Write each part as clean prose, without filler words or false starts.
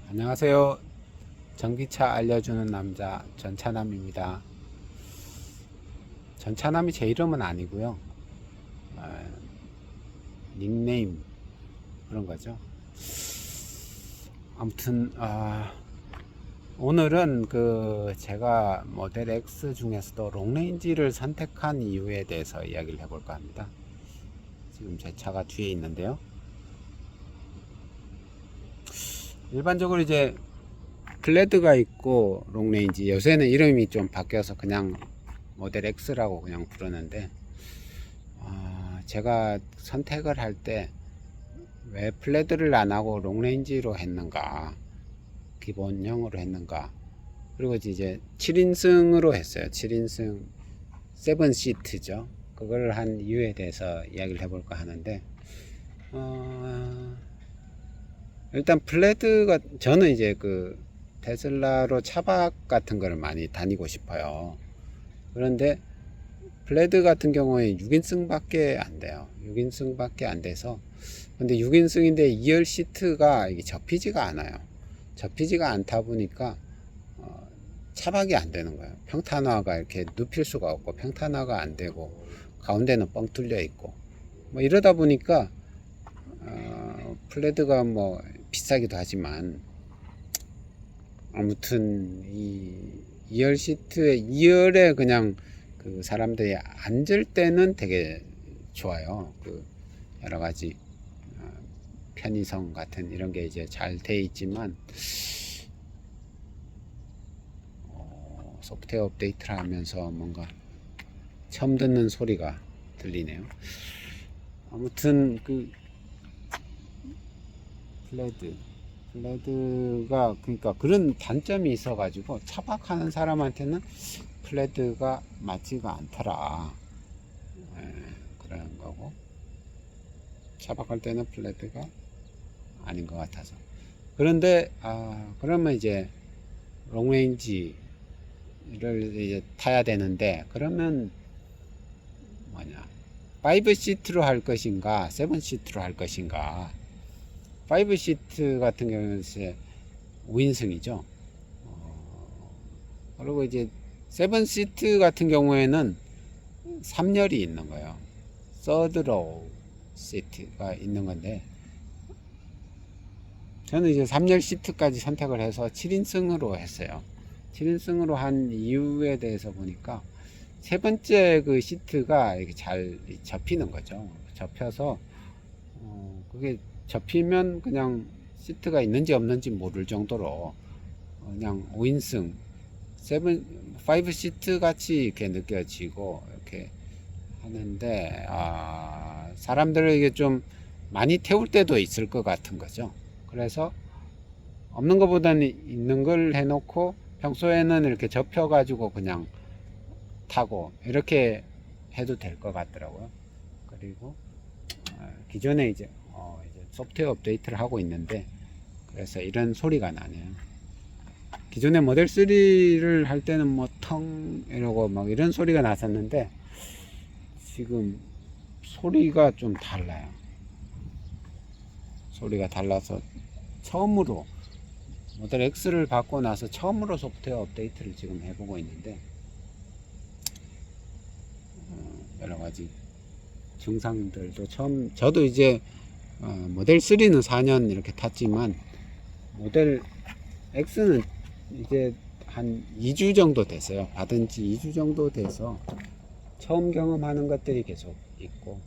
안녕하세요. 전기차 알려주는 남자 전차남입니다. 전차남이 제 이름은 아니고요. 아, 닉네임 그런 거죠. 아무튼 오늘은 제가 모델 X 중에서도 롱레인지를 선택한 이유에 대해서 이야기를 해볼까 합니다. 지금 제 차가 뒤에 있는데요. 일반적으로 이제 플레드가 있고 롱레인지, 요새는 이름이 좀 바뀌어서 그냥 모델 X라고 그냥 부르는데, 제가 선택을 할 때 왜 플레드를 안 하고 롱레인지로 했는가, 기본형으로 했는가, 그리고 이제 7인승으로 했어요. 7인승 7시트죠. 그걸 한 이유에 대해서 이야기를 해볼까 하는데, 일단 플레드가, 저는 이제 테슬라로 차박 같은 거를 많이 다니고 싶어요. 그런데 플레드 같은 경우에 6인승 밖에 안 돼요. 6인승 밖에 안 돼서. 근데 6인승인데 2열 시트가 이게 접히지가 않아요. 접히지가 않다 보니까 차박이 안 되는 거예요. 평탄화가 이렇게 눕힐 수가 없고, 평탄화가 안 되고, 가운데는 뻥 뚫려 있고, 뭐 이러다 보니까 플레드가 뭐 비싸기도 하지만, 아무튼 이 2열 시트에 2열에 그냥 사람들이 앉을 때는 되게 좋아요. 여러 가지 편의성 같은 이런 게 이제 잘 돼 있지만, 소프트웨어 업데이트를 하면서 뭔가 처음 듣는 소리가 들리네요. 아무튼 플레드가 그러니까 그런 단점이 있어 가지고 차박하는 사람한테는 플레드가 맞지가 않더라. 그런 거고, 차박할 때는 플레드가 아닌 것 같아서. 그런데 그러면 이제 롱레인지를 이제 타야 되는데, 그러면 뭐냐, 5시트로 할 것인가 7시트로 할 것인가. 5시트 같은 경우는 이제 5인승이죠. 그리고 이제 7시트 같은 경우에는 3열이 있는 거예요. 서드로우 시트가 있는 건데, 저는 이제 3열 시트까지 선택을 해서 7인승으로 했어요. 7인승으로 한 이유에 대해서 보니까 세 번째 시트가 이렇게 잘 접히는 거죠. 접혀서 그게 접히면 그냥 시트가 있는지 없는지 모를 정도로 그냥 5인승 5시트 같이 이렇게 느껴지고 이렇게 하는데, 사람들에게 좀 많이 태울 때도 있을 것 같은 거죠. 그래서 없는 것보다는 있는 걸 해놓고 평소에는 이렇게 접혀 가지고 그냥 타고 이렇게 해도 될 것 같더라고요. 그리고 기존에 이제 소프트웨어 업데이트를 하고 있는데, 그래서 이런 소리가 나네요. 기존에 모델 3를 할 때는 뭐 텅 이러고 막 이런 소리가 났었는데, 지금 소리가 좀 달라요. 소리가 달라서 처음으로 모델 X를 받고 나서 처음으로 소프트웨어 업데이트를 지금 해보고 있는데, 여러 가지 증상들도 저도 이제 모델 3는 4년 이렇게 탔지만, 모델 X는 이제 한 2주 정도 됐어요. 받은 지 2주 정도 돼서 처음 경험하는 것들이 계속 있고,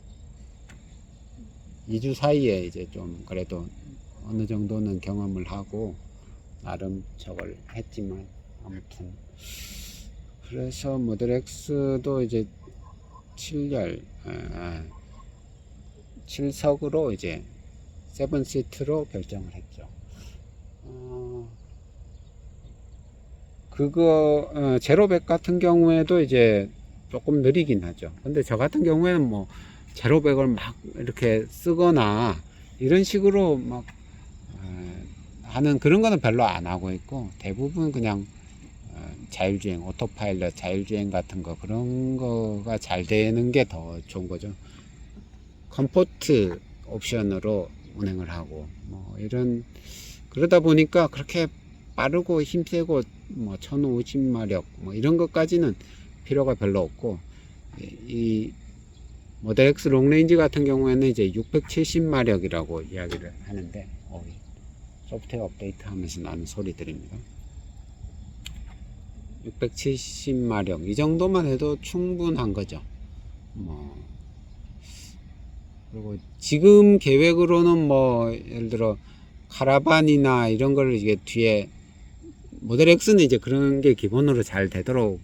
2주 사이에 이제 좀 그래도 어느 정도는 경험을 하고 나름 저걸 했지만, 아무튼 그래서 모델 X도 이제 7열 7석으로 이제 7시트로 결정을 했죠. 제로백 같은 경우에도 이제 조금 느리긴 하죠. 근데 저 같은 경우에는 뭐 제로백을 막 이렇게 쓰거나 이런 식으로 막 하는 그런 거는 별로 안 하고 있고, 대부분 그냥 자율주행, 오토파일럿 자율주행 같은 거, 그런 거가 잘 되는 게 더 좋은 거죠. 컴포트 옵션으로 운행을 하고 뭐 이런 그러다 보니까 그렇게 빠르고 힘세고 뭐 1050마력 뭐 이런 것까지는 필요가 별로 없고, 이 모델 X 롱레인지 같은 경우에는 이제 670마력이라고 이야기를 하는데, 소프트웨어 업데이트 하면서 나는 소리들입니다. 670마력 이 정도만 해도 충분한 거죠. 그리고 지금 계획으로는 뭐 예를 들어 카라반이나 이런 걸 이게 뒤에 모델 X는 이제 그런 게 기본으로 잘 되도록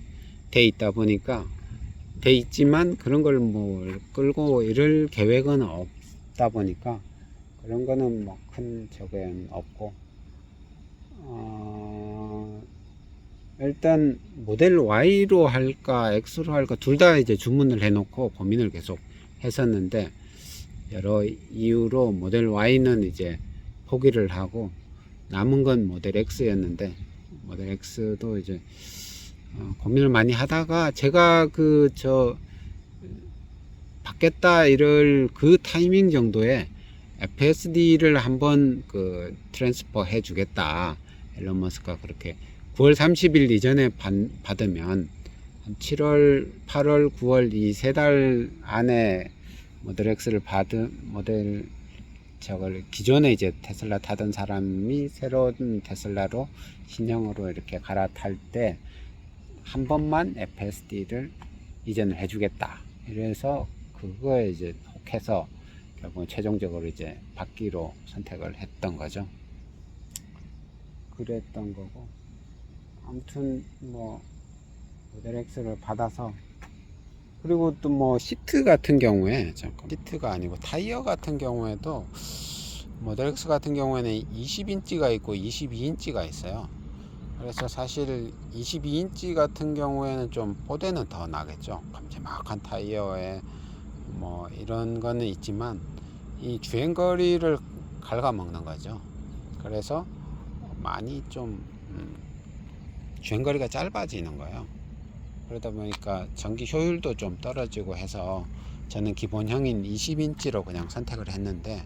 돼 있다 보니까 돼 있지만, 그런 걸 뭐 끌고 이럴 계획은 없다 보니까 그런 거는 뭐 큰 적은 없고, 일단 모델 Y로 할까 X로 할까 둘 다 이제 주문을 해놓고 고민을 계속 했었는데, 여러 이유로 모델 Y는 이제 포기를 하고 남은 건 모델 X였는데, 모델 X도 이제 고민을 많이 하다가 제가 받겠다 이럴 그 타이밍 정도에 FSD를 한번 트랜스퍼 해 주겠다, 일론 머스크가 그렇게 9월 30일 이전에 받으면 한 7월 8월 9월 이 3달 안에 모델 X를 저걸 기존에 이제 테슬라 타던 사람이 새로운 테슬라로 신형으로 이렇게 갈아탈 때 한 번만 FSD를 이전을 해주겠다. 이래서 그거에 이제 혹해서 결국 최종적으로 이제 받기로 선택을 했던 거죠. 그랬던 거고, 아무튼 뭐 모델 X를 받아서, 그리고 또 뭐 시트 같은 경우에, 시트가 아니고 타이어 같은 경우에도 모델 X 같은 경우에는 20인치가 있고 22인치가 있어요. 그래서 사실 22인치 같은 경우에는 좀 보대는 더 나겠죠. 큼지막한 타이어에 뭐 이런 거는 있지만 이 주행거리를 갉아먹는 거죠. 그래서 많이 좀 주행거리가 짧아지는 거예요. 그러다 보니까 전기 효율도 좀 떨어지고 해서 저는 기본형인 20인치로 그냥 선택을 했는데,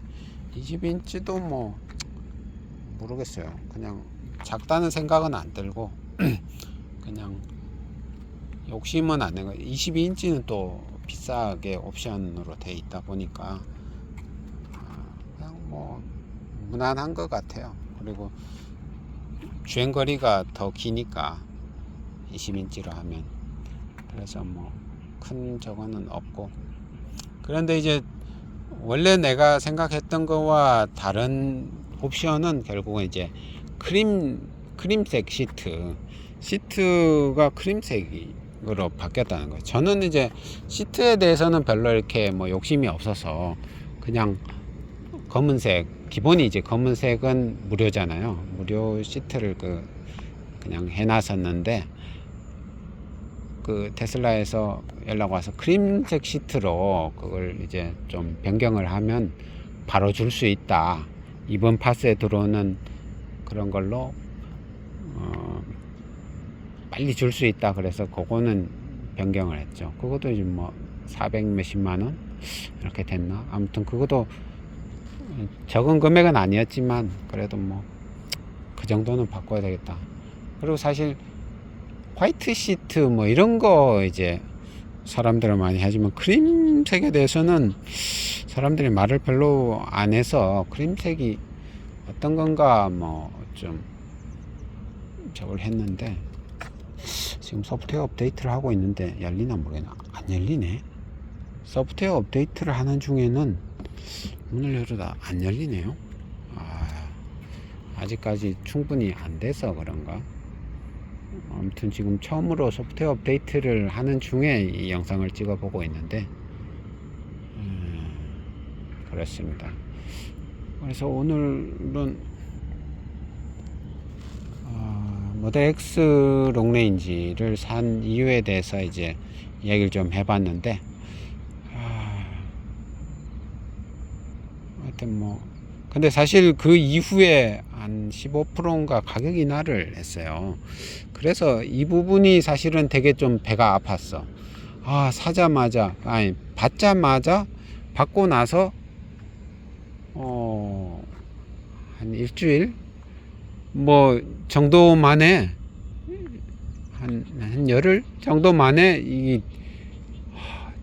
20인치도 뭐 모르겠어요. 그냥 작다는 생각은 안 들고 그냥 욕심은 안 내고, 22인치는 또 비싸게 옵션으로 돼 있다 보니까 그냥 뭐 무난한 것 같아요. 그리고 주행거리가 더 기니까 20인치로 하면, 그래서 뭐 큰 저거는 없고. 그런데 이제 원래 내가 생각했던 거와 다른 옵션은 결국은 이제 크림색 시트가 크림색으로 바뀌었다는 거예요. 저는 이제 시트에 대해서는 별로 이렇게 뭐 욕심이 없어서 그냥 검은색, 기본이 이제 검은색은 무료잖아요. 무료 시트를 그냥 해놨었는데, 테슬라에서 연락 와서 크림색 시트로 그걸 이제 좀 변경을 하면 바로 줄 수 있다, 이번 파스에 들어오는 그런 걸로 빨리 줄 수 있다. 그래서 그거는 변경을 했죠. 그것도 이제 뭐 400 몇십만원 이렇게 됐나. 아무튼 그것도 적은 금액은 아니었지만 그래도 뭐 그 정도는 바꿔야 되겠다. 그리고 사실 화이트 시트 뭐 이런 거 이제 사람들은 많이 하지만, 크림색에 대해서는 사람들이 말을 별로 안 해서 크림색이 어떤 건가 뭐 좀 저걸 했는데, 지금 소프트웨어 업데이트를 하고 있는데 열리나 모르겠네. 안 열리네. 소프트웨어 업데이트를 하는 중에는 문을 열어도 안 열리네요. 아직까지 충분히 안 돼서 그런가. 아무튼 지금 처음으로 소프트웨어 업데이트를 하는 중에 이 영상을 찍어 보고 있는데, 그렇습니다. 그래서 오늘은 모델 X 롱레인지를 산 이유에 대해서 이제 이야기를 좀 해봤는데, 하여튼 뭐 근데 사실 그 이후에 한 15%인가 가격 인하를 했어요. 그래서 이 부분이 사실은 되게 좀 배가 아팠어. 받자마자 받고 나서 한 일주일 뭐 정도 만에 한 열흘 정도 만에 이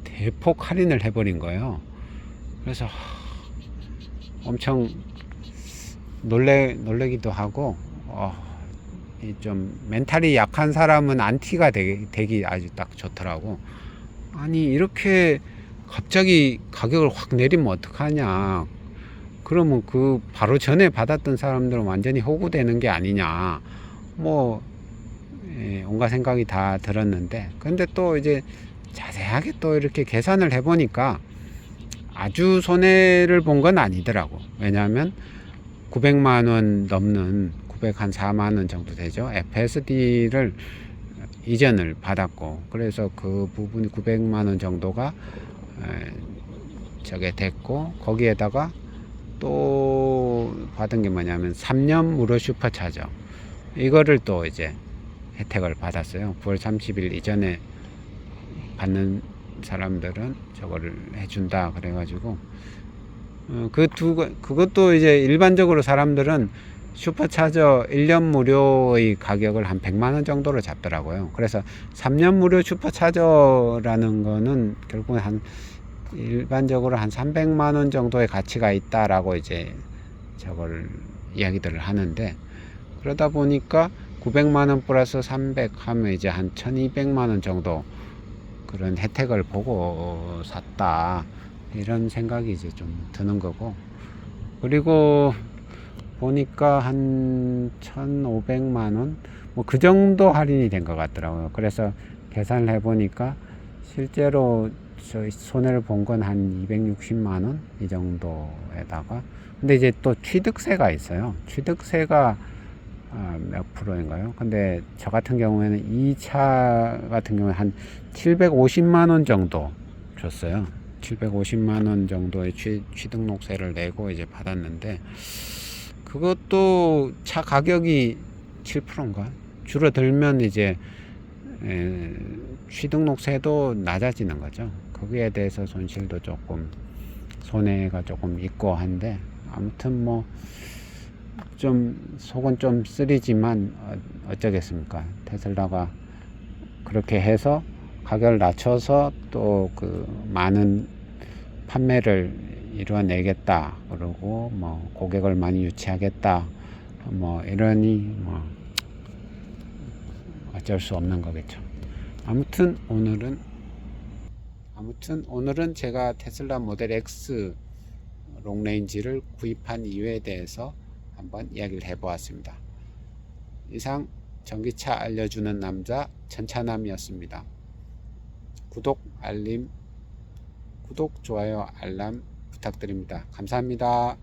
대폭 할인을 해버린 거예요. 그래서 엄청 놀래기도 하고, 좀 멘탈이 약한 사람은 안티가 되기 아주 딱 좋더라고. 아니 이렇게 갑자기 가격을 확 내리면 어떡하냐. 그러면 그 바로 전에 받았던 사람들은 완전히 호구되는 게 아니냐. 뭐 온갖 생각이 다 들었는데, 근데 또 이제 자세하게 또 이렇게 계산을 해보니까 아주 손해를 본 건 아니더라고. 왜냐하면 900만원 넘는 904만원 정도 되죠. FSD를 이전을 받았고, 그래서 그 부분이 900만원 정도가 저게 됐고, 거기에다가 또 받은 게 뭐냐면 3년 무료 슈퍼차저, 이거를 또 이제 혜택을 받았어요. 9월 30일 이전에 받는 사람들은 저거를 해준다 그래가지고, 그것도 이제 일반적으로 사람들은 슈퍼차저 1년 무료의 가격을 한 100만원 정도로 잡더라고요. 그래서 3년 무료 슈퍼차저라는 거는 결국은 일반적으로 한 300만원 정도의 가치가 있다라고 이제 저걸 이야기들을 하는데, 그러다 보니까 900만원 플러스 300 하면 이제 한 1200만원 정도 그런 혜택을 보고 샀다, 이런 생각이 이제 좀 드는 거고, 그리고 보니까 한 1500만원 뭐 그 정도 할인이 된 것 같더라고요. 그래서 계산을 해보니까 실제로 손해를 본 건 한 260만원 이 정도에다가, 근데 이제 또 취득세가 있어요. 취득세가 몇 프로인가요? 근데 저 같은 경우에는 이 차 같은 경우에 한 750만원 정도 줬어요. 750만원 정도의 취등록세를 내고 이제 받았는데, 그것도 차 가격이 7%인가 줄어들면 이제 취등록세도 낮아지는 거죠. 거기에 대해서 손실도 조금, 손해가 조금 있고 한데, 아무튼 뭐 좀 속은 좀 쓰리지만 어쩌겠습니까. 테슬라가 그렇게 해서 가격을 낮춰서 또 그 많은 판매를 이루어내겠다, 그러고 뭐 고객을 많이 유치하겠다, 뭐 이러니 뭐 어쩔 수 없는 거겠죠. 아무튼 오늘은 제가 테슬라 모델 X 롱레인지를 구입한 이유에 대해서 한번 이야기를 해보았습니다. 이상 전기차 알려주는 남자 전차남이었습니다. 구독, 좋아요, 알람 부탁드립니다. 감사합니다.